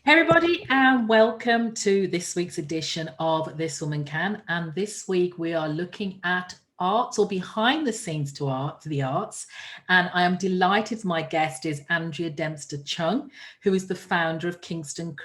Hey everybody, and welcome to this week's edition of This Woman Can. And this week we are looking at arts, or behind the scenes to the arts. And I am delighted my guest is Andrea Dempster Chung, who is the founder of Kingston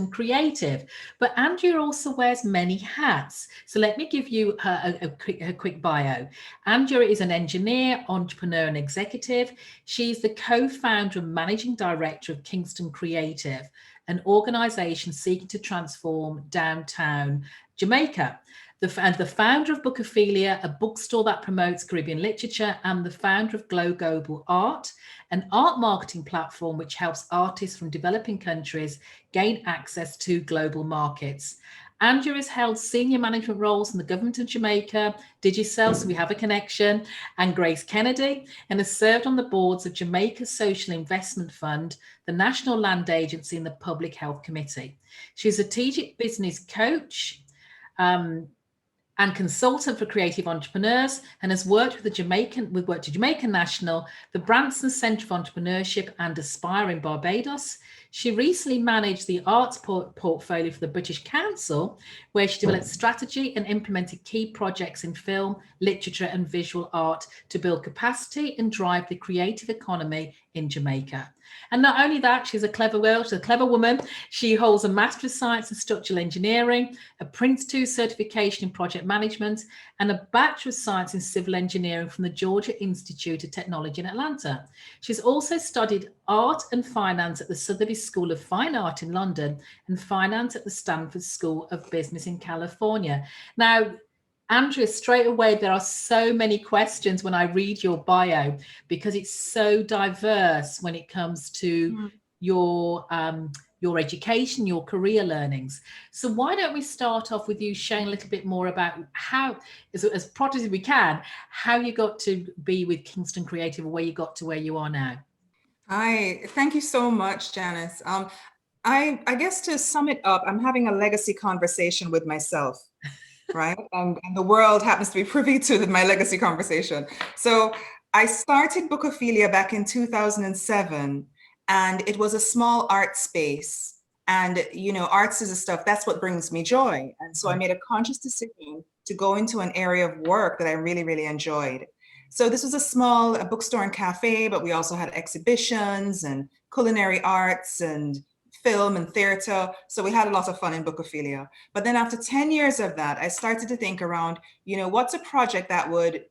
Creative. But Andrea also wears many hats. So let me give you her quick bio. Andrea is an engineer, entrepreneur, and executive. She's the co-founder and managing director of Kingston Creative, an organization seeking to transform downtown Jamaica. The founder of Bookophilia, a bookstore that promotes Caribbean literature, and the founder of Global Art, an art marketing platform which helps artists from developing countries gain access to global markets. Andrea has held senior management roles in the government of Jamaica, Digicel, so we have a connection, and Grace Kennedy, and has served on the boards of Jamaica Social Investment Fund, the National Land Agency, and the Public Health Committee. She's a strategic business coach, and consultant for creative entrepreneurs, and has worked with Jamaican National, the Branson Centre for Entrepreneurship, and Aspire in Barbados. She recently managed the arts portfolio for the British Council, where she developed strategy and implemented key projects in film, literature, and visual art to build capacity and drive the creative economy in Jamaica. And not only that, she's a clever girl, she's a clever woman. She holds a Master of Science in Structural Engineering, a Prince 2 certification in Project Management, and a Bachelor of Science in Civil Engineering from the Georgia Institute of Technology in Atlanta. She's also studied art and finance at the Sotheby's School of Fine Art in London and finance at the Stanford School of Business in California. Now, Andrea, straight away, there are so many questions when I read your bio because it's so diverse when it comes to your education, your career learnings. So why don't we start off with you sharing a little bit more about how, as prodigy as we can, how you got to be with Kingston Creative, or where you got to where you are now? Hi, thank you so much, Janice. I guess to sum it up, I'm having a legacy conversation with myself. Right? And the world happens to be privy to my legacy conversation. So I started Bookophilia back in 2007, and it was a small art space. And, arts is a stuff, that's what brings me joy. And so I made a conscious decision to go into an area of work that I really, really enjoyed. So this was a bookstore and cafe, but we also had exhibitions and culinary arts and film and theater. So we had a lot of fun in Bookophilia. But then after 10 years of that, I started to think around, what's a project that would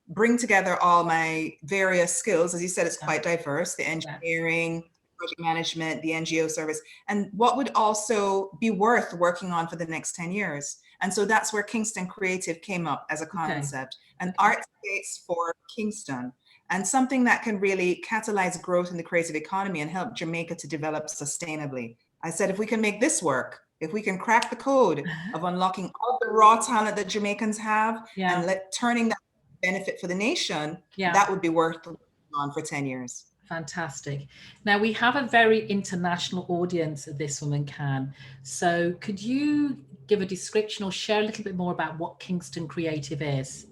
bring together all my various skills. As you said, it's quite diverse, the engineering, project management, the NGO service, and what would also be worth working on for the next 10 years. And so that's where Kingston Creative came up as a concept, an art space for Kingston, and something that can really catalyze growth in the creative economy and help Jamaica to develop sustainably. I said, if we can make this work, if we can crack the code of unlocking all the raw talent that Jamaicans have and turning that benefit for the nation, that would be worth working on for 10 years. Fantastic. Now, we have a very international audience at This Woman Can. So could you give a description or share a little bit more about what Kingston Creative is?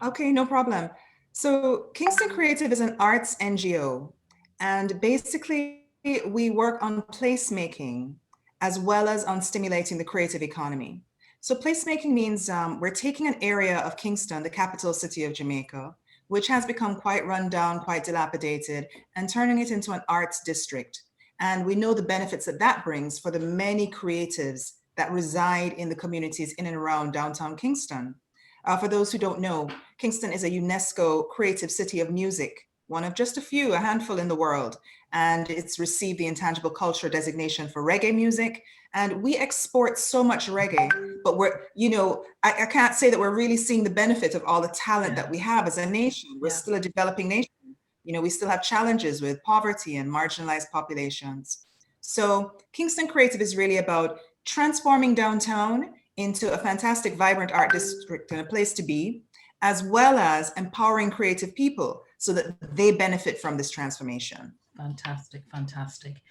Okay, no problem. So Kingston Creative is an arts NGO, and basically we work on placemaking as well as on stimulating the creative economy. So placemaking means we're taking an area of Kingston, the capital city of Jamaica, which has become quite run down, quite dilapidated, and turning it into an arts district. And we know the benefits that that brings for the many creatives that reside in the communities in and around downtown Kingston. For those who don't know, Kingston is a UNESCO Creative City of Music, one of just a handful in the world. And it's received the Intangible Culture designation for reggae music. And we export so much reggae, but I can't say that we're really seeing the benefit of all the talent that we have as a nation. We're still a developing nation. We still have challenges with poverty and marginalized populations. So Kingston Creative is really about transforming downtown into a fantastic, vibrant art district and a place to be, as well as empowering creative people so that they benefit from this transformation. Fantastic, fantastic.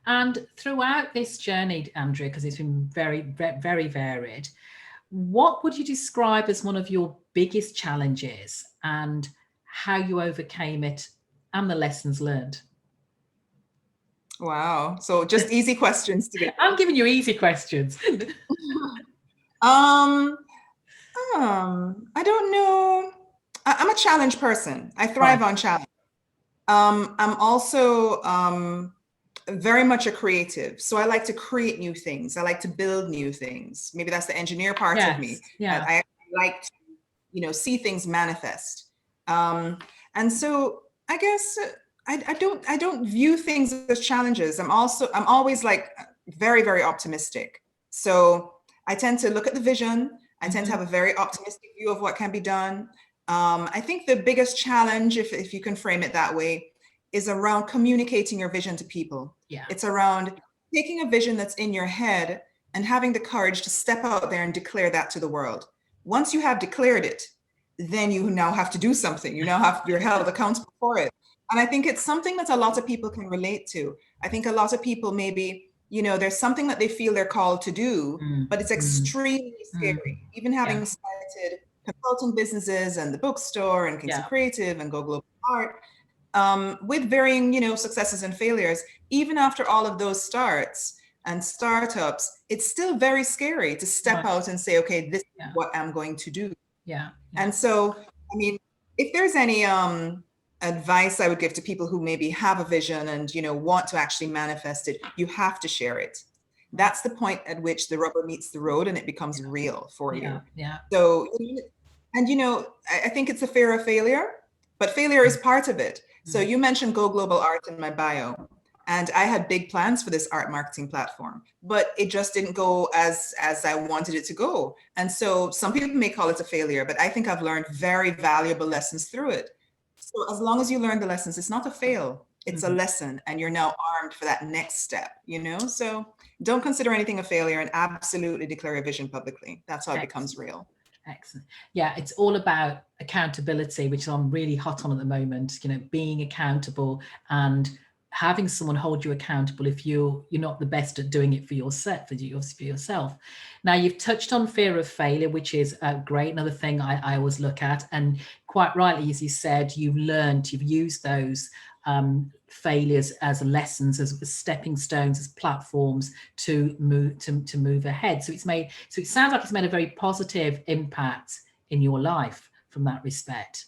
And throughout this journey, Andrea, because it's been very, very varied, what would you describe as one of your biggest challenges and how you overcame it and the lessons learned? Wow. So just easy questions today. I'm giving you easy questions. Um, I don't know. I'm a challenge person. I Right. thrive on challenge. I'm also very much a creative. So I like to create new things. I like to build new things. Maybe that's the engineer part of me. Yes. Yeah. I like to, see things manifest. Um, and so I guess I don't view things as challenges. I'm always like very, very optimistic. So I tend to look at the vision. I tend to have a very optimistic view of what can be done. I think the biggest challenge, if you can frame it that way, is around communicating your vision to people. Yeah. It's around taking a vision that's in your head and having the courage to step out there and declare that to the world. Once you have declared it, then you now have to do something. You're held accountable for it. And I think it's something that a lot of people can relate to. I think a lot of people maybe, there's something that they feel they're called to do, but it's extremely scary. Even having started consulting businesses and the bookstore and Kingston Creative and Go Global Art, with varying, successes and failures, even after all of those starts and startups, it's still very scary to step out and say, okay, this is what I'm going to do. Yeah. And so, I mean, if there's any advice I would give to people who maybe have a vision and, want to actually manifest it, you have to share it. That's the point at which the rubber meets the road and it becomes real for you. Yeah. So, and, I think it's a fear of failure, but failure is part of it. So you mentioned Go Global Art in my bio, and I had big plans for this art marketing platform, but it just didn't go as I wanted it to go. And so some people may call it a failure, but I think I've learned very valuable lessons through it. So as long as you learn the lessons, it's not a fail, it's a lesson, and you're now armed for that next step, So don't consider anything a failure and absolutely declare your vision publicly. That's how it becomes real. Excellent. Yeah, it's all about accountability, which I'm really hot on at the moment, being accountable and having someone hold you accountable if you're not the best at doing it for yourself. Now, you've touched on fear of failure, which is great. Another thing I always look at, and quite rightly, as you said, you've used those failures as lessons, as stepping stones, as platforms to move ahead. So it sounds like it's made a very positive impact in your life from that respect.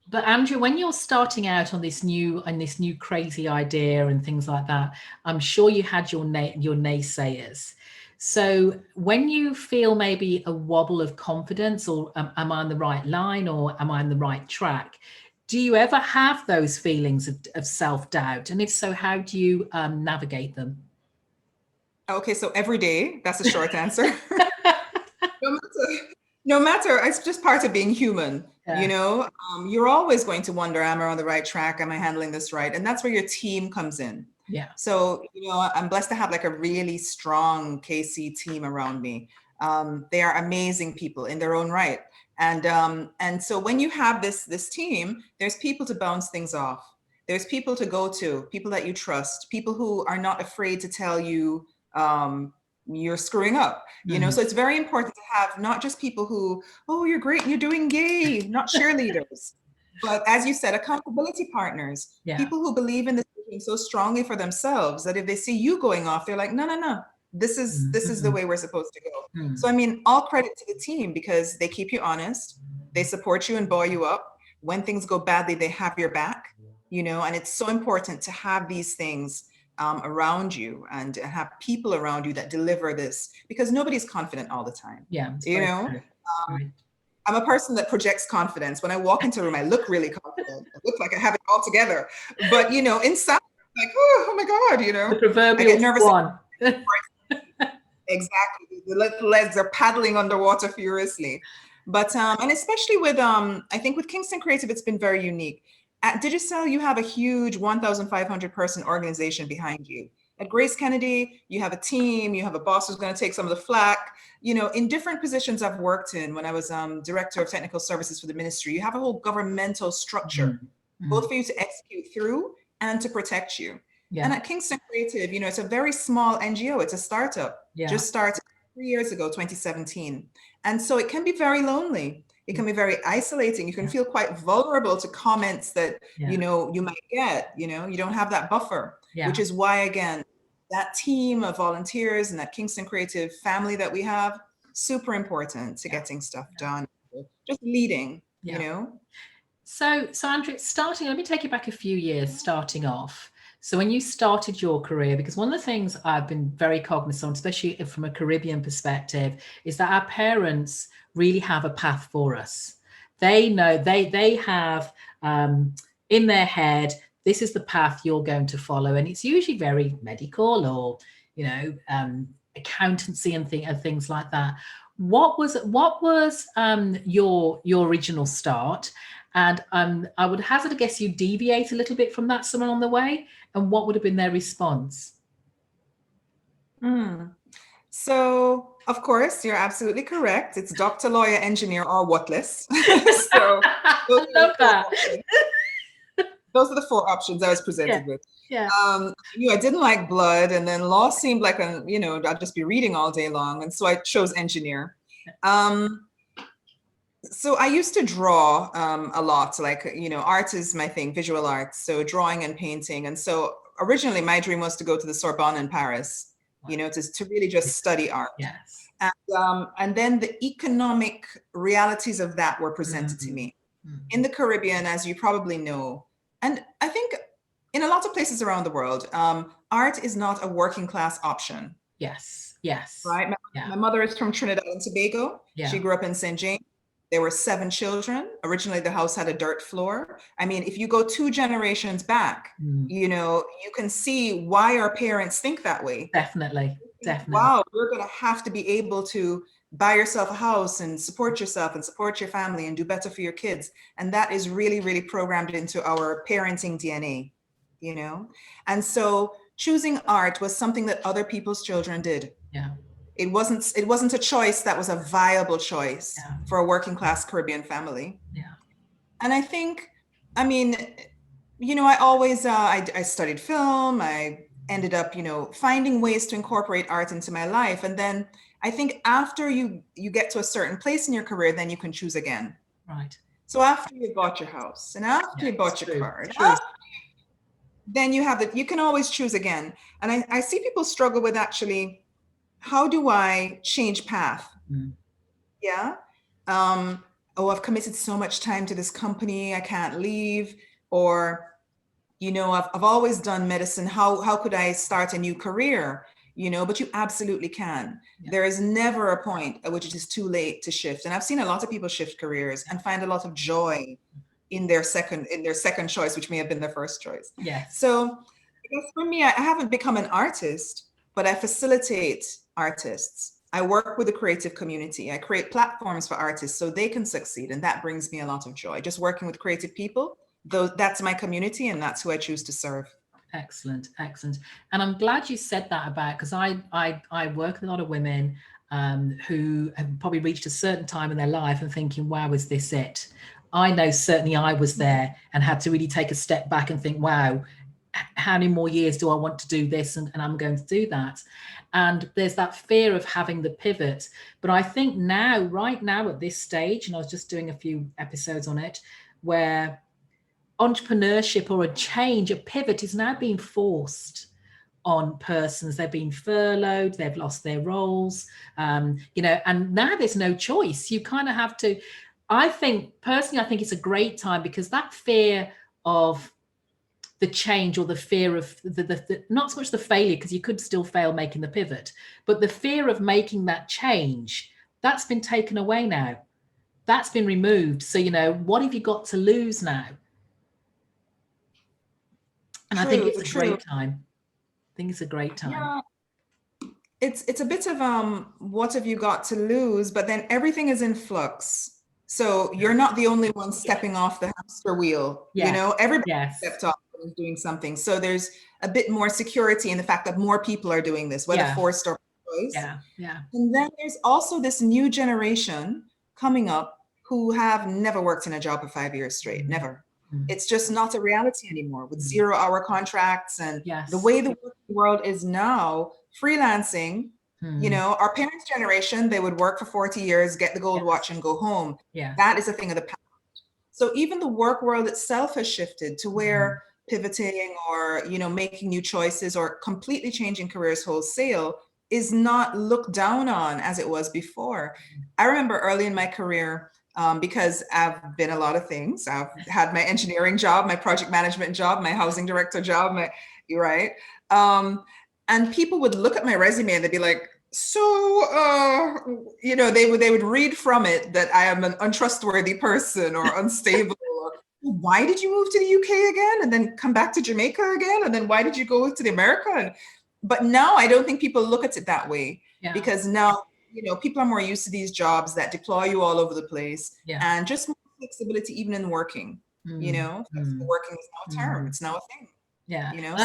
But Andrew, when you're starting out on this new crazy idea and things like that, I'm sure you had your naysayers. So when you feel maybe a wobble of confidence, or am I on the right line, or am I on the right track? Do you ever have those feelings of self-doubt? And if so, how do you navigate them? Okay, so every day, that's a short answer. No matter, it's just part of being human. You're always going to wonder, am I on the right track? Am I handling this right? And that's where your team comes in. Yeah. So, I'm blessed to have like a really strong KC team around me. They are amazing people in their own right. And so when you have this team, there's people to bounce things off. There's people to go to, people that you trust, people who are not afraid to tell you you're screwing up, so it's very important to have not just people who, oh, you're great, you're doing yay, not cheerleaders, but as you said, accountability partners, people who believe in this vision so strongly for themselves that if they see you going off, they're like, no, this is the way we're supposed to go. So I mean, all credit to the team, because they keep you honest, they support you and buoy you up. When things go badly, they have your back, and it's so important to have these things around you and have people around you that deliver this, because nobody's confident all the time. I'm a person that projects confidence. When I walk into a room, I look really confident. I look like I have it all together. But, inside, like, oh my God, The proverbial I get nervous. One. Exactly. The little legs are paddling underwater furiously. But, and especially with, I think with Kingston Creative, it's been very unique. At Digicel, you have a huge 1,500 person organization behind you. At Grace Kennedy, you have a team, you have a boss who's going to take some of the flack. In different positions I've worked in, when I was director of technical services for the ministry, you have a whole governmental structure, both for you to execute through and to protect you. Yeah. And at Kingston Creative, it's a very small NGO. It's a startup, just started 3 years ago, 2017. And so it can be very lonely. It can be very isolating. You can feel quite vulnerable to comments that, you know, you might get, you know, you don't have that buffer, which is why, again, that team of volunteers and that Kingston Creative family that we have, super important to getting stuff done, just leading, you know. So Andrea, let me take you back a few years, starting off. So when you started your career, because one of the things I've been very cognizant of, especially from a Caribbean perspective, is that our parents really have a path for us. They know, they have in their head, this is the path you're going to follow. And it's usually very medical or, you know, accountancy and things like that. What was your original start? And I would hazard a guess you deviate a little bit from that someone on the way. And what would have been their response? So, of course, you're absolutely correct. It's doctor, lawyer, engineer, or whatless. So I love that. Those are the 4 options I was presented with. Yeah. You know, I didn't like blood, and then law seemed like you know, I'd just be reading all day long, and so I chose engineer. So I used to draw a lot, like, you know, art is my thing, visual arts, so drawing and painting. And so originally my dream was to go to the Sorbonne in Paris, you know, to really just study art. Yes. And then the economic realities of that were presented to me. In the Caribbean, as you probably know, and I think in a lot of places around the world, art is not a working class option. Yes. Right? My mother is from Trinidad and Tobago. She grew up in St. James. There were 7 children. Originally, the house had a dirt floor. I mean, if you go 2 generations back, you know, you can see why our parents think that way. Definitely. Wow, you're going to have to be able to buy yourself a house and support yourself and support your family and do better for your kids. And that is really, really programmed into our parenting DNA, you know? And so choosing art was something that other people's children did. Yeah. It wasn't a choice that was a viable choice for a working class Caribbean family. Yeah. And I think, I mean, you know, I always, I studied film. I ended up, you know, finding ways to incorporate art into my life. And then I think after you get to a certain place in your career, then you can choose again. Right. So after you bought your house and after you bought your car, then you have you can always choose again. And I see people struggle with actually, how do I change path? Yeah. Oh, I've committed so much time to this company, I can't leave. Or, you know, I've always done medicine. How could I start a new career? You know, but you absolutely can. There is never a point at which it is too late to shift. And I've seen a lot of people shift careers and find a lot of joy in their second choice, which may have been their first choice. Yes. So I guess for me, I haven't become an artist, but I facilitate artists. I work with the creative community. I create platforms for artists so they can succeed. And that brings me a lot of joy. Just working with creative people, though, that's my community and that's who I choose to serve. Excellent. And I'm glad you said that about, because I work with a lot of women who have probably reached a certain time in their life and thinking, wow, is this it? I know certainly I was there and had to really take a step back and think, wow, how many more years do I want to do this? And I'm going to do that. And there's that fear of having the pivot. But I think now, right now at this stage, and I was just doing a few episodes on it, where entrepreneurship or a change, a pivot is now being forced on persons. They're being furloughed, they've lost their roles, you know, and now there's no choice. You kind of have to, I think it's a great time, because that fear of the change, or the fear of the not so much the failure, because you could still fail making the pivot, but the fear of making that change, that's been taken away now. That's been removed. So, you know, what have you got to lose now? And I think it's a great time. Yeah. It's a bit of what have you got to lose, but then everything is in flux. So you're not the only one stepping off the hamster wheel. You know, everybody stepped off and is doing something. So there's a bit more security in the fact that more people are doing this, whether forced or choice. And then there's also this new generation coming up who have never worked in a job for 5 years straight, never. It's just not a reality anymore with 0-hour contracts and the way the working world is now. Freelancing You know, our parents' generation, they would work for 40 years, get the gold watch and go home. Yeah. That is a thing of the past. So even the work world itself has shifted to where pivoting or, you know, making new choices or completely changing careers wholesale is not looked down on as it was before. I remember early in my career, because I've been a lot of things. I've had my engineering job, my project management job, my housing director job, you're right. And people would look at my resume and they'd be like, so, you know, they would read from it that I am an untrustworthy person or unstable. Or, why did you move to the UK again and then come back to Jamaica again? And then why did you go to the America? But now I don't think people look at it that way, because now, you know, people are more used to these jobs that deploy you all over the place, and just more flexibility even in working. You know, flexible working is now a term. It's now a thing. Yeah. You know,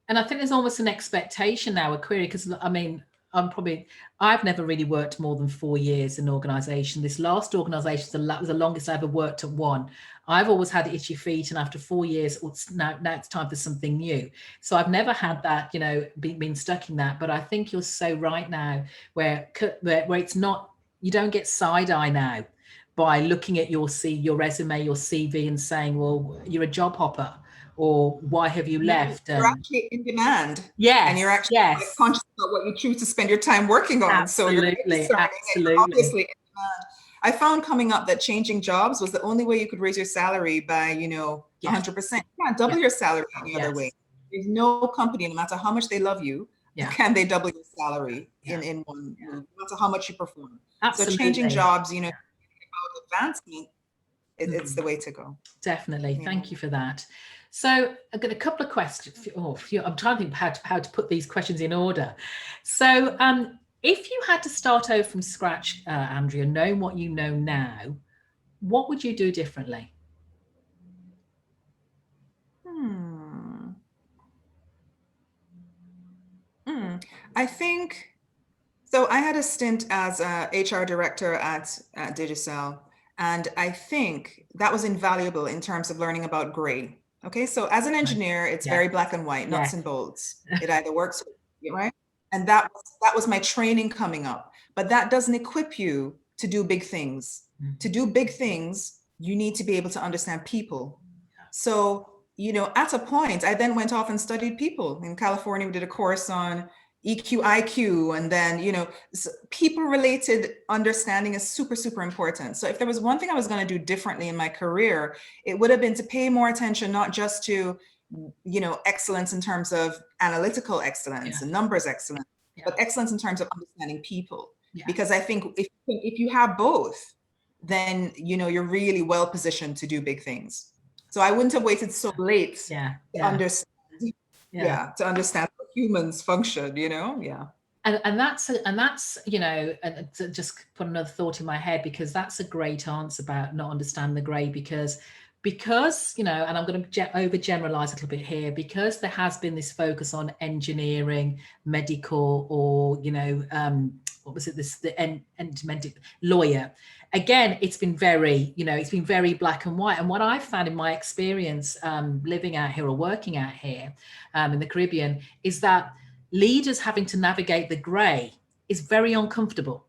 and I think there's almost an expectation now, a query, because I mean, I've never really worked more than 4 years in an organisation. This last organisation was the longest I ever worked at one. I've always had itchy feet, and after 4 years, now it's time for something new. So I've never had that, you know, been stuck in that. But I think you're so right now, where it's not, you don't get side eye now by looking at your resume, your CV, and saying, well, you're a job hopper. Or why have you left? You're actually in demand. Yes. And you're actually conscious about what you choose to spend your time working on. Absolutely. So you're obviously in demand. I found coming up that changing jobs was the only way you could raise your salary by, you know, 100%. You can't double your salary any other way. There's no company, no matter how much they love you, can they double your salary in one, no matter how much you perform. Absolutely. So changing jobs, you know, about advancement, it's the way to go. Definitely. Thank you for that. So I've got a couple of questions. I'm trying to think how to put these questions in order. So if you had to start over from scratch, Andrea, knowing what you know now, what would you do differently? I think, so I had a stint as a HR director at Digicel, and I think that was invaluable in terms of learning about gray. Okay, so as an engineer, it's very black and white, nuts and bolts. It either works or it, right? And that was my training coming up. But that doesn't equip you to do big things. To do big things, you need to be able to understand people. So, you know, at a point, I then went off and studied people. In California, we did a course on EQ, IQ, and then, you know, people-related understanding is super, super important. So if there was one thing I was going to do differently in my career, it would have been to pay more attention, not just to, you know, excellence in terms of analytical excellence and numbers excellence, but excellence in terms of understanding people. Because I think if you have both, then, you know, you're really well positioned to do big things. So I wouldn't have waited so late to understand. To understand how humans function, you know, And that's you know, and to just put another thought in my head, because that's a great answer about not understanding the grey, because you know, and I'm going to overgeneralize a little bit here, because there has been this focus on engineering, medical, or, you know, what was it, the lawyer. Again, it's been very, you know, it's been very black and white. And what I found in my experience living out here or working out here in the Caribbean is that leaders having to navigate the grey is very uncomfortable.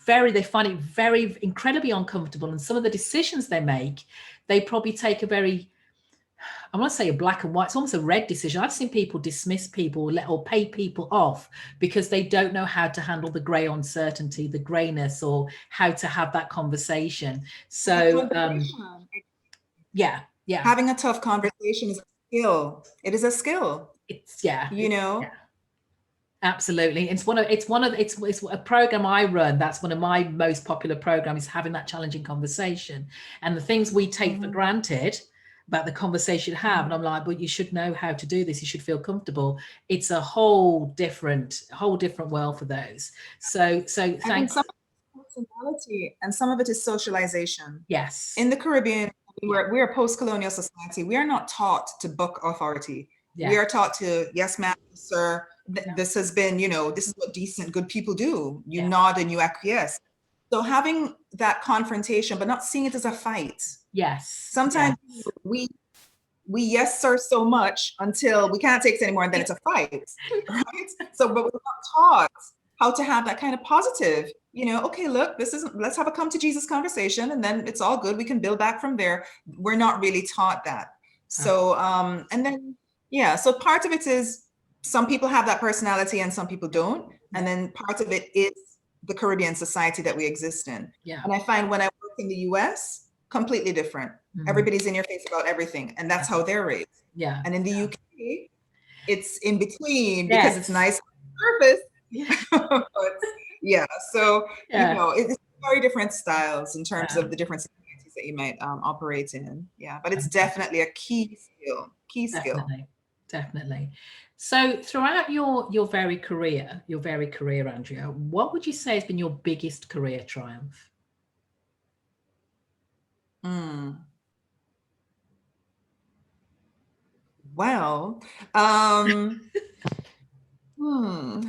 They find it very incredibly uncomfortable. And some of the decisions they make, they probably take a very, I want to say a black and white, it's almost a red decision. I've seen people dismiss people or pay people off because they don't know how to handle the grey uncertainty, the greyness, or how to have that conversation. So having a tough conversation is a skill. It is a skill. It's you know. Absolutely. It's a program I run. That's one of my most popular programs, is having that challenging conversation. And the things we take for granted about the conversation you have. And I'm like, but you should know how to do this. You should feel comfortable. It's a whole different world for those. So thanks. Some of it is personality and some of it is socialization. Yes. In the Caribbean, we're a post-colonial society. We are not taught to book authority. We are taught to, yes, ma'am, sir. This has been, you know, this is what decent, good people do. You nod and you acquiesce. So having that confrontation, but not seeing it as a fight. Yes. Sometimes we we yes sir so much until we can't take it anymore, and then it's a fight, right? So, but we're not taught how to have that kind of positive, okay, look, let's have a come to Jesus conversation, and then it's all good. We can build back from there. We're not really taught that. So, and then, yeah, so part of it is some people have that personality and some people don't. And then part of it is the Caribbean society that we exist in. Yeah. And I find when I work in the US, completely different. Everybody's in your face about everything, and that's how they're raised. Yeah. And in the UK, it's in between because it's nice on the surface. But yeah, so it's very different styles in terms of the different societies that you might operate in. Yeah, but it's definitely a key skill. Definitely. So throughout your very career, Andrea, what would you say has been your biggest career triumph? Well,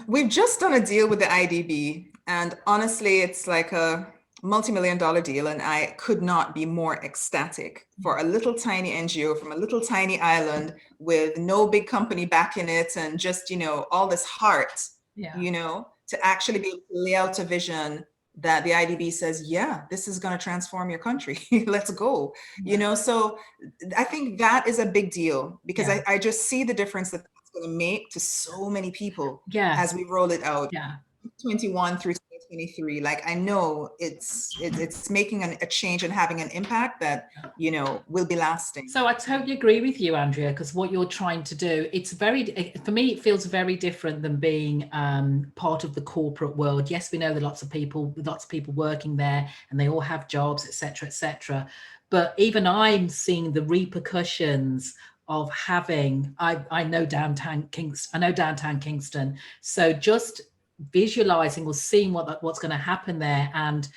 we've just done a deal with the IDB, and honestly, it's like a multi-million-dollar deal, and I could not be more ecstatic for a little tiny NGO from a little tiny island with no big company backing it, and just, all this heart, to actually be able to lay out a vision that the IDB says, yeah, this is going to transform your country. Let's go. So I think that is a big deal, because I just see the difference that it's going to make to so many people as we roll it out. 21 through 2023. Like, I know it's making a change and having an impact that, will be lasting. So I totally agree with you, Andrea, because what you're trying to do, for me, it feels very different than being part of the corporate world. Yes, we know there are lots of people working there, and they all have jobs, etc., etc. But even I'm seeing the repercussions of having, I know Downtown Kingston. So just visualizing or seeing what's going to happen there, and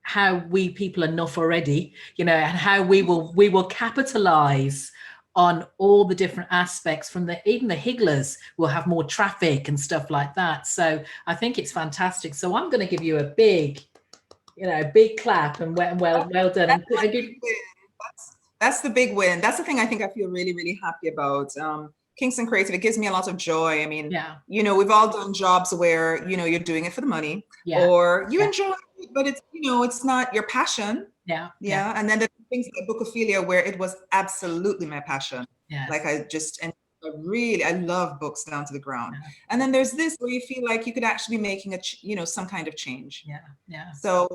how we people enough already, and how we will capitalize on all the different aspects, from even the higglers will have more traffic and stuff like that. So I think it's fantastic. So I'm going to give you a big clap and well done. That's the big win. That's the thing I think I feel really, really happy about. Kingston Creative, it gives me a lot of joy. I mean, we've all done jobs where, you're doing it for the money, or you enjoy it, but it's, it's not your passion. Yeah. And then the things like Bookophilia, where it was absolutely my passion. Like I love books down to the ground. And then there's this where you feel like you could actually be making some kind of change. So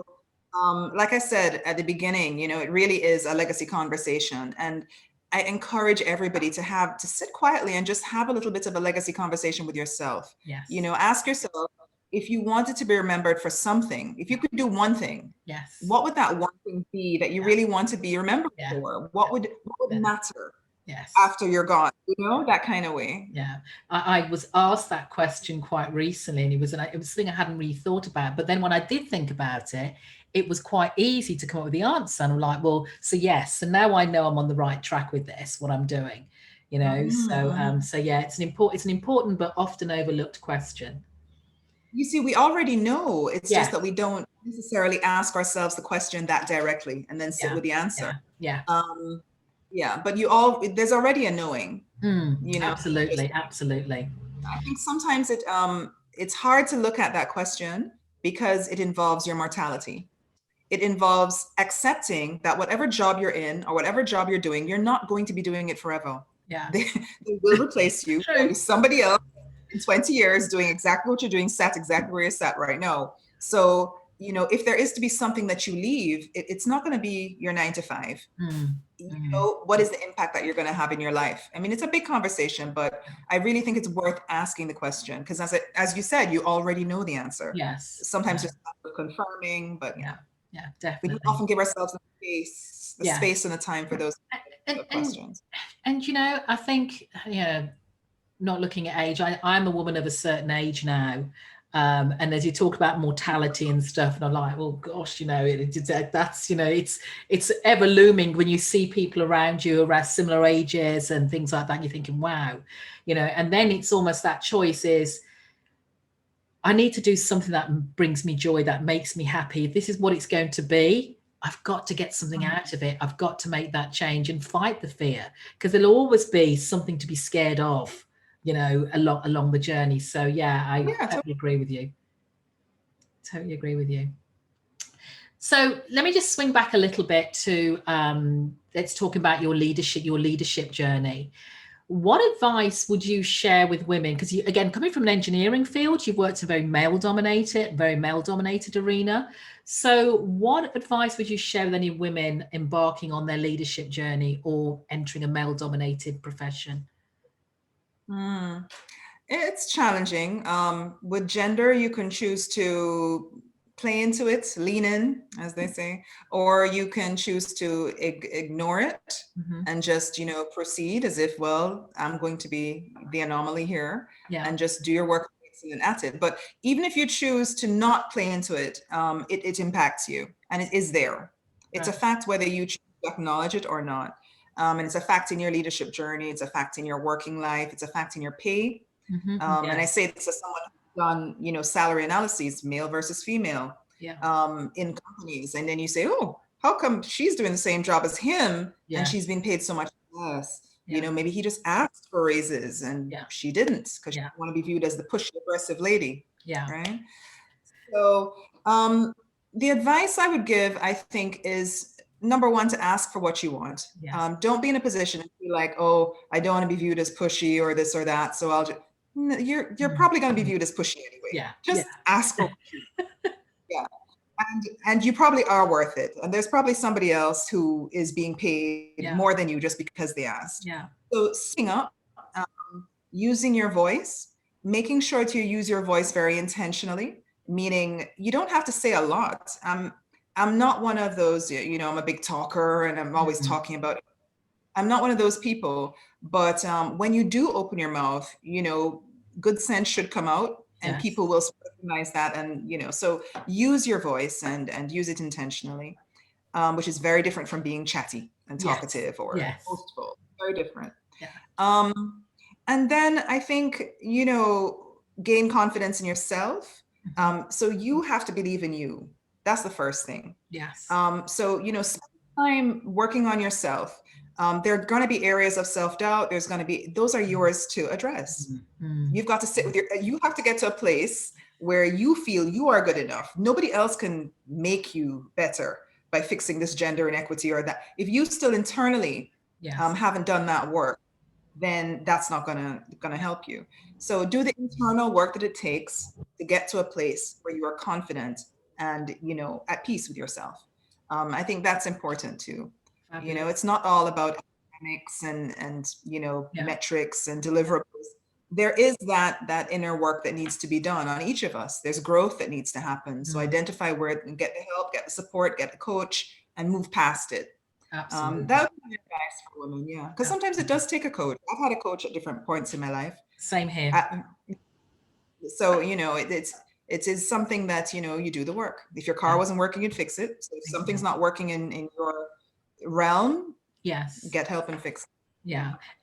like I said at the beginning, it really is a legacy conversation. And I encourage everybody to sit quietly and just have a little bit of a legacy conversation with yourself. Ask yourself, if you wanted to be remembered for something, if you could do one thing, what would that one thing be that you really want to be remembered for? What would matter after you're gone? That kind of way. I was asked that question quite recently, and it was something I hadn't really thought about. But then when I did think about it, it was quite easy to come up with the answer. And I'm like, well, so now I know I'm on the right track with this, what I'm doing, So yeah, it's an important but often overlooked question. You see, we already know. It's just that we don't necessarily ask ourselves the question that directly and then sit with the answer. But there's already a knowing. Absolutely. I think sometimes it's hard to look at that question because it involves your mortality. It involves accepting that whatever job you're in or whatever job you're doing, you're not going to be doing it forever. They will replace you. There'll be somebody else in 20 years doing exactly what you're doing, sat exactly where you're sat right now. So, if there is to be something that you leave, it's not going to be your 9 to 5. What is the impact that you're going to have in your life? I mean, it's a big conversation, but I really think it's worth asking the question, because as you said, you already know the answer. Sometimes just confirming, but definitely. We often give ourselves the space and the time for those questions. And I think, not looking at age, I'm a woman of a certain age now. And as you talk about mortality and stuff, and I'm like, well, gosh, that's, it's ever looming when you see people around you around similar ages and things like that. You're thinking, wow, and then it's almost that choice is, I need to do something that brings me joy, that makes me happy. If this is what it's going to be, I've got to get something out of it. I've got to make that change and fight the fear, because there'll always be something to be scared of, along the journey. So yeah, I Yeah, totally agree with you. Totally agree with you. So let me just swing back a little bit to let's talk about your leadership journey. What advice would you share with women? Because you, again, coming from an engineering field, you've worked in a very male-dominated arena. So what advice would you share with any women embarking on their leadership journey or entering a male-dominated profession? It's challenging. With gender, you can choose to play into it, lean in, as they say, or you can choose to ignore it and just, proceed as if, well, I'm going to be the anomaly here, and just do your work and at it. But even if you choose to not play into it, it impacts you, and it is there. It's a fact whether you choose to acknowledge it or not. And it's a fact in your leadership journey. It's a fact in your working life. It's a fact in your pay. And I say this as someone who's done, salary analyses, male versus female, in companies. And then you say, oh, how come she's doing the same job as him and she's being paid so much less? Maybe he just asked for raises and she didn't, because she didn't want to be viewed as the pushy, aggressive lady. Right. So the advice I would give, I think, is number one, to ask for what you want. Don't be in a position to be like, oh, I don't want to be viewed as pushy or this or that, so I'll just, you're probably going to be viewed as pushy anyway. Just ask for and you probably are worth it. And there's probably somebody else who is being paid more than you just because they asked. So speaking up, using your voice, making sure to use your voice very intentionally, meaning you don't have to say a lot. I'm not one of those, I'm a big talker and I'm always talking about it. I'm not one of those people, but when you do open your mouth, good sense should come out, and people will recognize that. And, so use your voice and use it intentionally, which is very different from being chatty and talkative or boastful. Very different. And then I think, gain confidence in yourself. So you have to believe in you. That's the first thing. So, spend time working on yourself. There are going to be areas of self-doubt. Those are yours to address. You've got to sit with you have to get to a place where you feel you are good enough. Nobody else can make you better by fixing this gender inequity or that. If you still internally haven't done that work, then that's not gonna help you. So do the internal work that it takes to get to a place where you are confident and, at peace with yourself. I think that's important too. It's not all about academics and metrics and deliverables. There is that inner work that needs to be done on each of us. There's growth that needs to happen. So identify where and get the help, get the support, get the coach, and move past it. Absolutely. That would be advice for women, because sometimes it does take a coach. I've had a coach at different points in my life. Same here. So it is something that you do the work. If your car wasn't working, you'd fix it. So if something's not working in your realm, get help and fix it.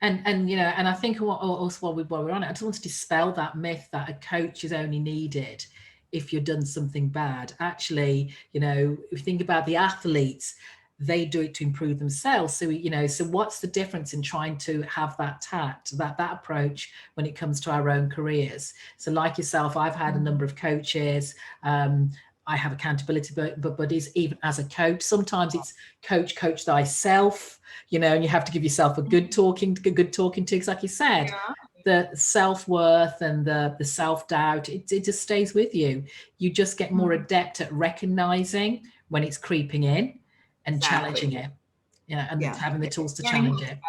And I think also while we're on it, I just want to dispel that myth that a coach is only needed if you've done something bad. Actually, if you think about the athletes, they do it to improve themselves. So, so what's the difference in trying to have that tact, that approach when it comes to our own careers? So like yourself, I've had a number of coaches. I have accountability buddies, even as a coach. Sometimes it's coach thyself, and you have to give yourself a good talking to, because like you said, the self-worth and the self-doubt, it just stays with you. You just get more adept at recognizing when it's creeping in and challenging it, and having the tools to challenge it.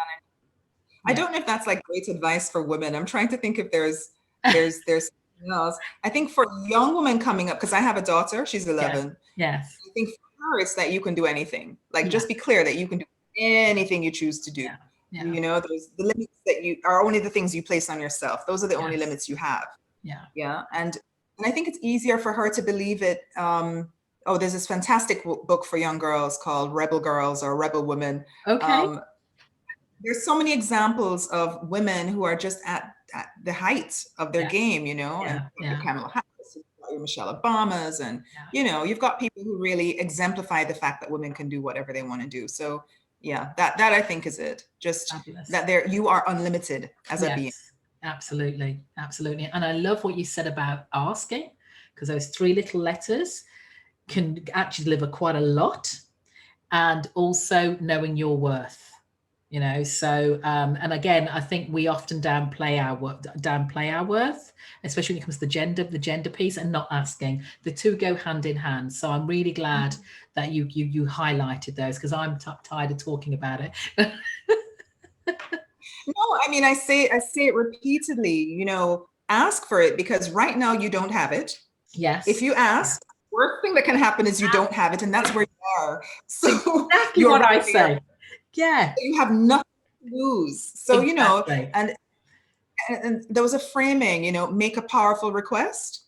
I don't know if that's like great advice for women. I'm trying to think if there's something else. I think for young women coming up, because I have a daughter, she's 11. Yes. I think for her, it's that you can do anything. Like, just be clear that you can do anything you choose to do. There's the limits that are only the things you place on yourself. Those are the only limits you have. And I think it's easier for her to believe it. There's this fantastic book for young girls called Rebel Girls or Rebel Women. There's so many examples of women who are just at the height of their game, and Kamala Harris, your Michelle Obamas, and you've got people who really exemplify the fact that women can do whatever they want to do. So yeah, that I think is it. Just Fabulous. that you are unlimited as a being. Absolutely, absolutely. And I love what you said about asking, because those 3 little letters can actually deliver quite a lot, and also knowing your worth. So and again, I think we often downplay our worth, especially when it comes to the gender piece, and not asking. The two go hand in hand. So I'm really glad that you highlighted those, because I'm tired of talking about it. No, I mean, I say it repeatedly, ask for it, because right now you don't have it. Yes. If you ask, the worst thing that can happen is you don't have it, and that's where you are. So exactly what I say. Yeah. You have nothing to lose. So, exactly. And there was a framing, make a powerful request.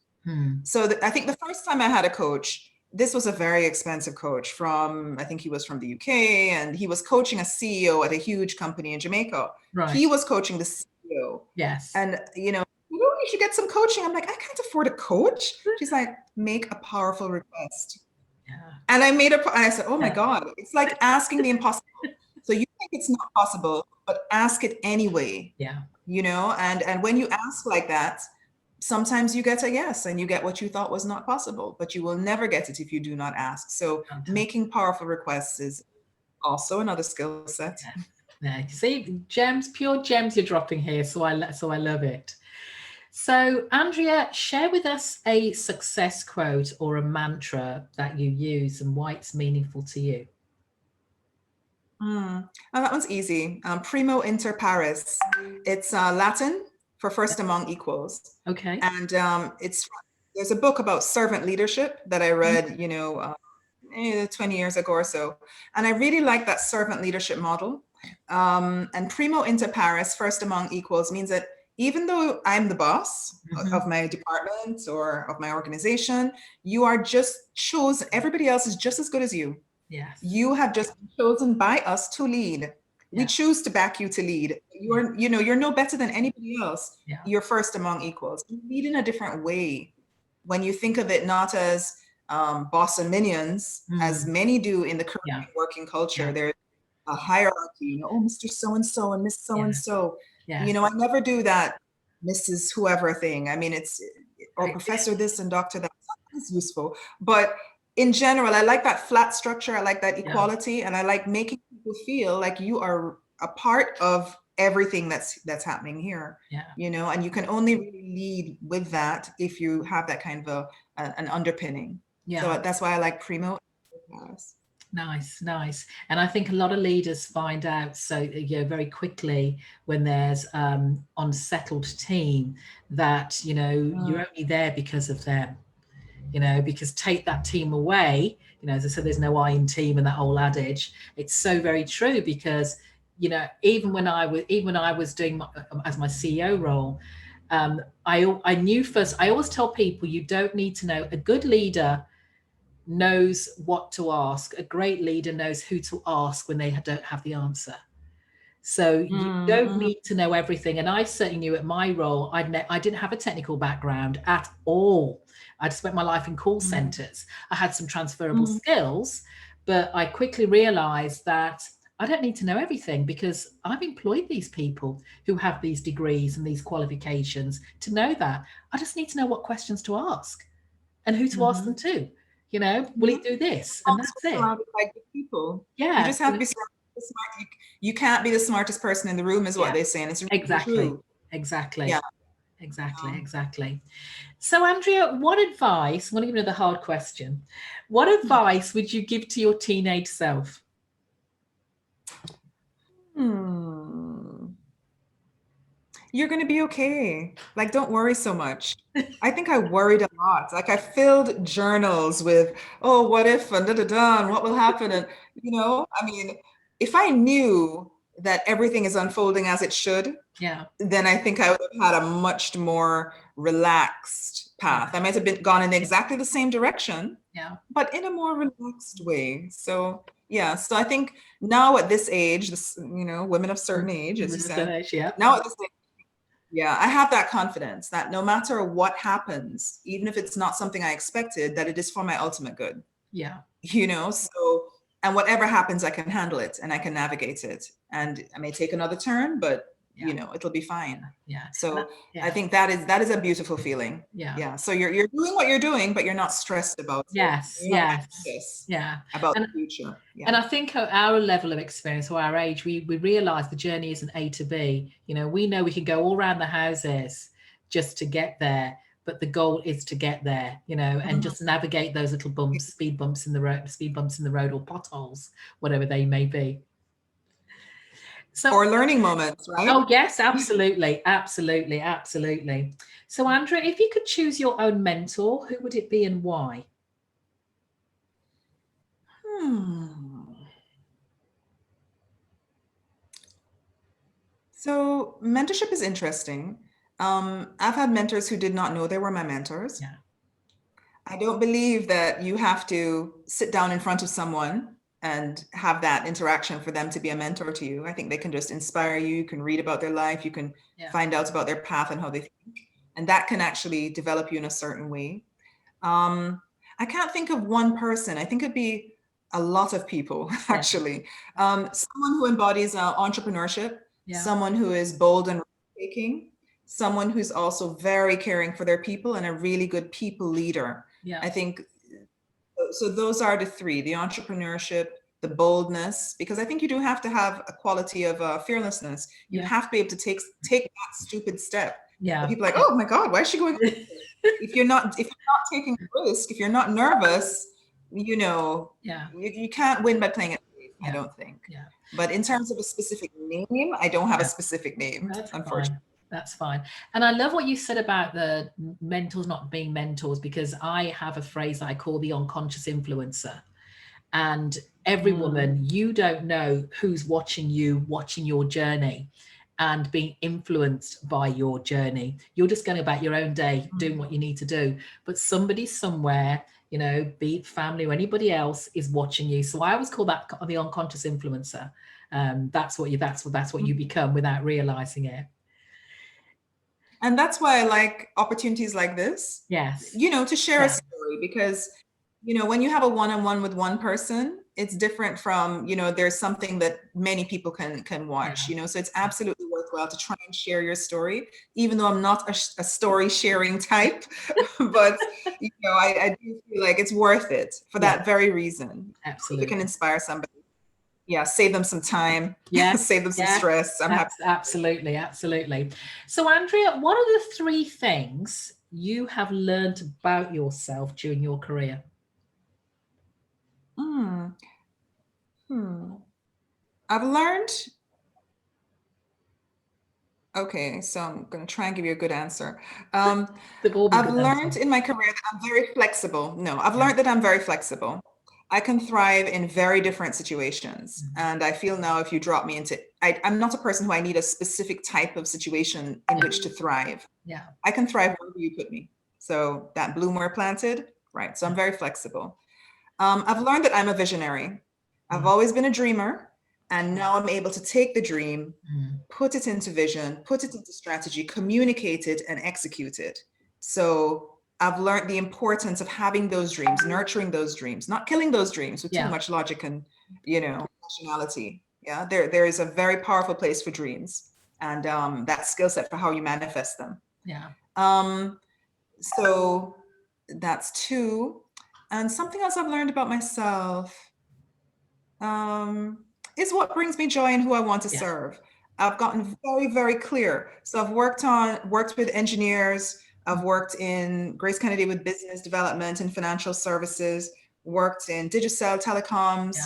So I think the first time I had a coach, this was a very expensive coach I think he was from the UK, and he was coaching a CEO at a huge company in Jamaica. Right. He was coaching the CEO. Yes. And, you should get some coaching. I'm like, I can't afford a coach. She's like, make a powerful request. Yeah. And I said, oh my God, it's like asking the impossible. So you think it's not possible, but ask it anyway. Yeah. And when you ask like that, sometimes you get a yes, and you get what you thought was not possible, but you will never get it if you do not ask. So making powerful requests is also another skill set. Yeah. See, pure gems you're dropping here. So I love it. So Andrea, share with us a success quote or a mantra that you use and why it's meaningful to you. Well, that one's easy. Primo inter pares. It's Latin for first among equals. Okay. And there's a book about servant leadership that I read, 20 years ago or so. And I really like that servant leadership model. And primo inter pares, first among equals, means that even though I'm the boss of my department or of my organization, you are just chosen. Everybody else is just as good as you. Yes. You have just been chosen by us to lead. Yeah. We choose to back you to lead. You're no better than anybody else. Yeah. You're first among equals. You lead in a different way when you think of it not as boss and minions, as many do in the current working culture. Yeah. There's a hierarchy. Oh, Mr. So-and-so and Miss So-and-so. Yes. I never do that Mrs. whoever thing. I mean, or Professor this and Doctor that. That's useful. But in general, I like that flat structure. I like that equality, and I like making people feel like you are a part of everything that's happening here. Yeah. And you can only really lead with that if you have that kind of an underpinning. Yeah. So that's why I like primo. Nice. And I think a lot of leaders find out very quickly when there's unsettled team that you're only there because of them. Because take that team away, as I said, there's no I in team and that whole adage. It's so very true, because, even when I was doing as my CEO role, I knew first, I always tell people, you don't need to know. A good leader knows what to ask. A great leader knows who to ask when they don't have the answer. So you don't need to know everything. And I certainly knew at my role, I didn't have a technical background at all. I'd spent my life in call centers. I had some transferable skills, but I quickly realized that I don't need to know everything, because I've employed these people who have these degrees and these qualifications to know that. I just need to know what questions to ask and who to ask them to. Will he do this? And that's it. Surrounded by good people. Yeah. You just have to be smart. You can't be the smartest person in the room, is what they say. And it's really true. Exactly. Yeah. Exactly. So Andrea, what advice, I'm going to give you another hard question. What advice would you give to your teenage self? You're going to be okay. Like, don't worry so much. I think I worried a lot. Like, I filled journals with, oh, what if, and and what will happen? And, I mean, if I knew that everything is unfolding as it should, then I think I would have had a much more relaxed path. I might have gone in exactly the same direction, but in a more relaxed way. So, so I think now at this age, women of certain age, as you said, now at this age, Yeah, I have that confidence that no matter what happens, even if it's not something I expected, that it is for my ultimate good. Yeah. So, and whatever happens, I can handle it and I can navigate it. And I may take another turn, but it'll be fine. Yeah. So I think that is a beautiful feeling. Yeah. Yeah. So you're doing what you're doing, but you're not stressed about it. Yes. You're not Yes. anxious Yeah. about the future. Yeah. And I think at our level of experience or our age, we realize the journey isn't A to B. We know we can go all around the houses just to get there, but the goal is to get there, and just navigate those little bumps, speed bumps in the road or potholes, whatever they may be. So, or learning moments, right? Oh, yes, absolutely. Absolutely. Absolutely. So, Andrea, if you could choose your own mentor, who would it be and why? So mentorship is interesting. I've had mentors who did not know they were my mentors. Yeah. I don't believe that you have to sit down in front of someone and have that interaction for them to be a mentor to you. I think they can just inspire you. You can read about their life. You can find out about their path and how they think. And that can actually develop you in a certain way. I can't think of one person. I think it'd be a lot of people, actually. Someone who embodies entrepreneurship, someone who is bold and risk-taking, someone who's also very caring for their people and a really good people leader. I think, so those are the three: the entrepreneurship, the boldness, because I think you do have to have a quality of fearlessness. You have to be able to take that stupid step. People are like, oh my God, why is she going? If you're not taking a risk, if you're not nervous, you can't win by playing it safe, I don't think. But in terms of a specific name, I don't have a specific name, unfortunately. That's fine. And I love what you said about the mentors not being mentors, because I have a phrase that I call the unconscious influencer. And every woman, you don't know who's watching you, watching your journey and being influenced by your journey. You're just going about your own day, doing what you need to do. But somebody somewhere, be it family or anybody else, is watching you. So I always call that the unconscious influencer. That's what you become without realizing it. And that's why I like opportunities like this. Yes. To share a story, because, when you have a one-on-one with one person, it's different from, there's something that many people can watch, so it's absolutely worthwhile to try and share your story, even though I'm not a story sharing type, but, I do feel like it's worth it for that very reason. Absolutely. It can inspire somebody. Yeah, save them some time. Save them some stress. I'm happy. Absolutely. So, Andrea, what are the 3 things you have learned about yourself during your career? I've learned. Okay, so I'm going to try and give you a good answer. I've learned in my career that I'm very flexible. I've learned that I'm very flexible. I can thrive in very different situations. And I feel now if you drop me into, I'm not a person who I need a specific type of situation in which to thrive. I can thrive wherever you put me. So that bloom where planted, right? So I'm very flexible. I've learned that I'm a visionary. I've always been a dreamer. And now I'm able to take the dream, put it into vision, put it into strategy, communicate it, and execute it. So I've learned the importance of having those dreams, nurturing those dreams, not killing those dreams with too much logic and, rationality. Yeah, there is a very powerful place for dreams, and that skill set for how you manifest them. So that's 2. And something else I've learned about myself is what brings me joy and who I want to serve. I've gotten very, very clear. So I've worked with engineers. I've worked in Grace Kennedy with business development and financial services, worked in Digicel telecoms,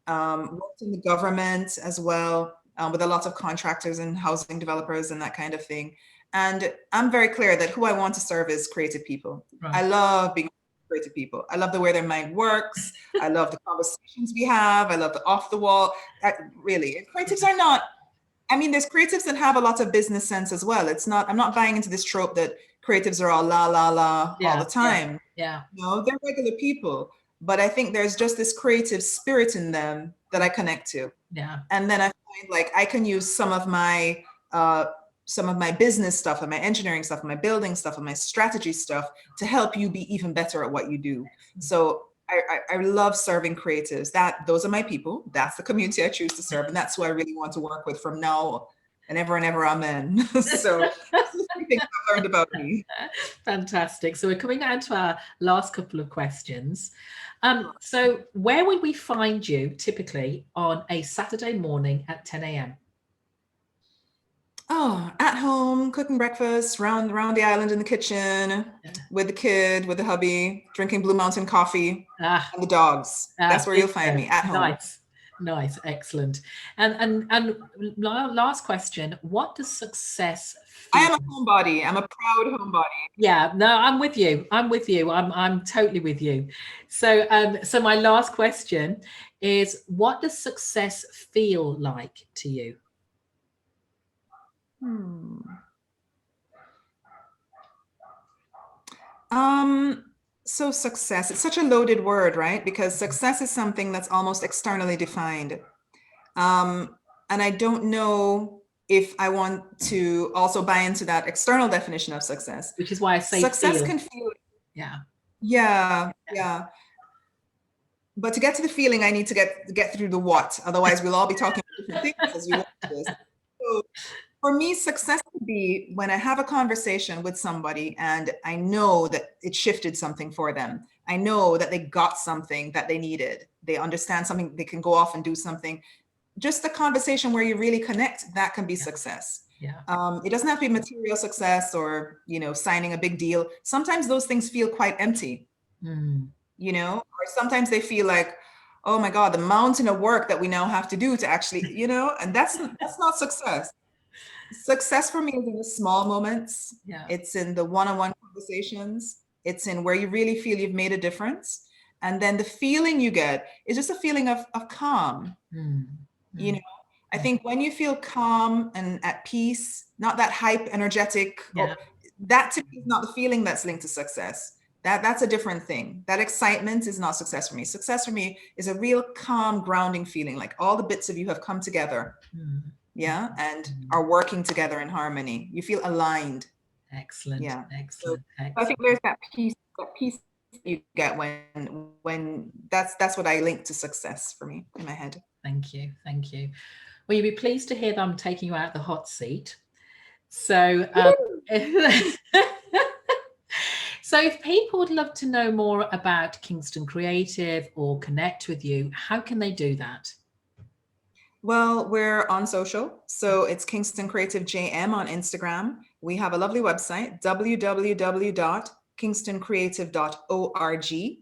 worked in the government as well, with a lot of contractors and housing developers and that kind of thing. And I'm very clear that who I want to serve is creative people. I love being creative people. I love the way their mind works. I love the conversations we have. I love the off the wall. Really, creatives are not, there's creatives that have a lot of business sense as well. I'm not buying into this trope that creatives are all la la la all the time. No, they're regular people, but I think there's just this creative spirit in them that I connect to. And then I find like I can use some of my some of my business stuff and my engineering stuff and my building stuff and my strategy stuff to help you be even better at what you do. So I love serving creatives. Those are my people. That's the community I choose to serve. And that's who I really want to work with from now and ever, amen. So that's the three things I've learned about me. Fantastic. So we're coming down to our last couple of questions. So where would we find you typically on a Saturday morning at 10 a.m.? Oh, at home, cooking breakfast, around the island in the kitchen, with the kid, with the hubby, drinking Blue Mountain coffee, and the dogs. That's where you'll find me, at home. Nice, excellent. And last question, what does success feel? I am a homebody. I'm a proud homebody. Yeah, no, I'm with you. I'm totally with you. So so my last question is, what does success feel like to you? So success, it's such a loaded word, right? Because success is something that's almost externally defined. And I don't know if I want to also buy into that external definition of success. Which is why I say success can feel. Yeah. But to get to the feeling, I need to get through the what. Otherwise, we'll all be talking about different things as you watch this. So for me, success would be when I have a conversation with somebody and I know that it shifted something for them. I know that they got something that they needed. They understand something, they can go off and do something. Just a conversation where you really connect, that can be success. It doesn't have to be material success or, signing a big deal. Sometimes those things feel quite empty, or sometimes they feel like, oh my God, the mountain of work that we now have to do to actually, and that's not success. Success for me is in the small moments. It's in the one-on-one conversations. It's in where you really feel you've made a difference. And then the feeling you get is just a feeling of calm. I think when you feel calm and at peace, not that hype, energetic, that to me is not the feeling that's linked to success. That's a different thing. That excitement is not success for me. Success for me is a real calm, grounding feeling, like all the bits of you have come together. And are working together in harmony. You feel aligned. Excellent. So I think there's that peace you get when that's what I link to success for me in my head. Thank you. Well, you'll be pleased to hear that I'm taking you out the hot seat. So so if people would love to know more about Kingston Creative or connect with you, how can they do that? Well, we're on social. So it's Kingston Creative JM on Instagram. We have a lovely website, www.kingstoncreative.org.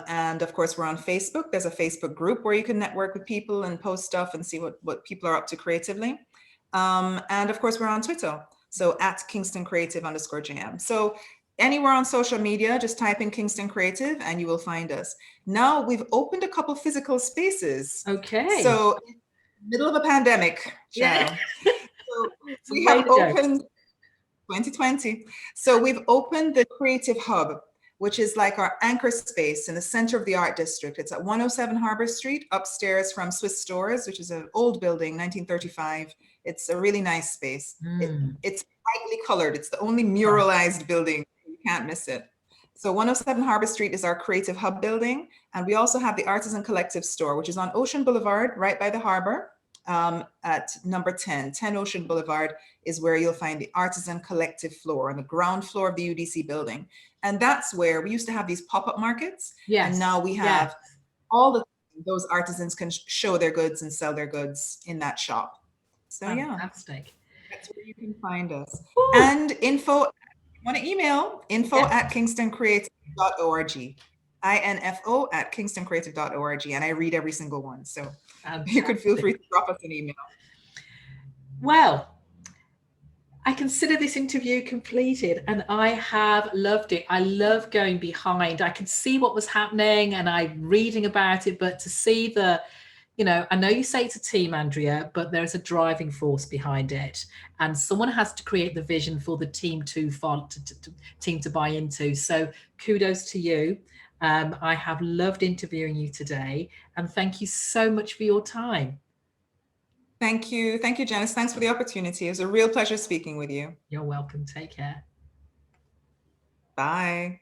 And of course, we're on Facebook. There's a Facebook group where you can network with people and post stuff and see what people are up to creatively. And of course, we're on Twitter. So at Kingston Creative _JM. So anywhere on social media, just type in Kingston Creative and you will find us. Now we've opened a couple physical spaces. Okay. So middle of a pandemic. So we have opened 2020. So we've opened the Creative Hub, which is like our anchor space in the center of the art district. It's at 107 Harbor Street, upstairs from Swiss Stores, which is an old building, 1935. It's a really nice space. It's brightly colored. It's the only muralized building. You can't miss it. So 107 Harbor Street is our Creative Hub building. And we also have the Artisan Collective store, which is on Ocean Boulevard, right by the harbor, at number 10. 10 Ocean Boulevard is where you'll find the Artisan Collective floor on the ground floor of the UDC building. And that's where we used to have these pop-up markets. And now we have all those artisans can show their goods and sell their goods in that shop. So fantastic. That's where you can find us. Ooh. And info, want to email at kingstoncreative.org. info@kingstoncreative.org. And I read every single one. So you could feel free to drop us an email. Well, I consider this interview completed and I have loved it. I love going behind. I could see what was happening and I'm reading about it, but to see the, I know you say it's a team, Andrea, but there's a driving force behind it. And someone has to create the vision for the team to buy into. So kudos to you. I have loved interviewing you today and thank you so much for your time. Thank you. Thank you, Janice. Thanks for the opportunity. It was a real pleasure speaking with you. You're welcome. Take care. Bye.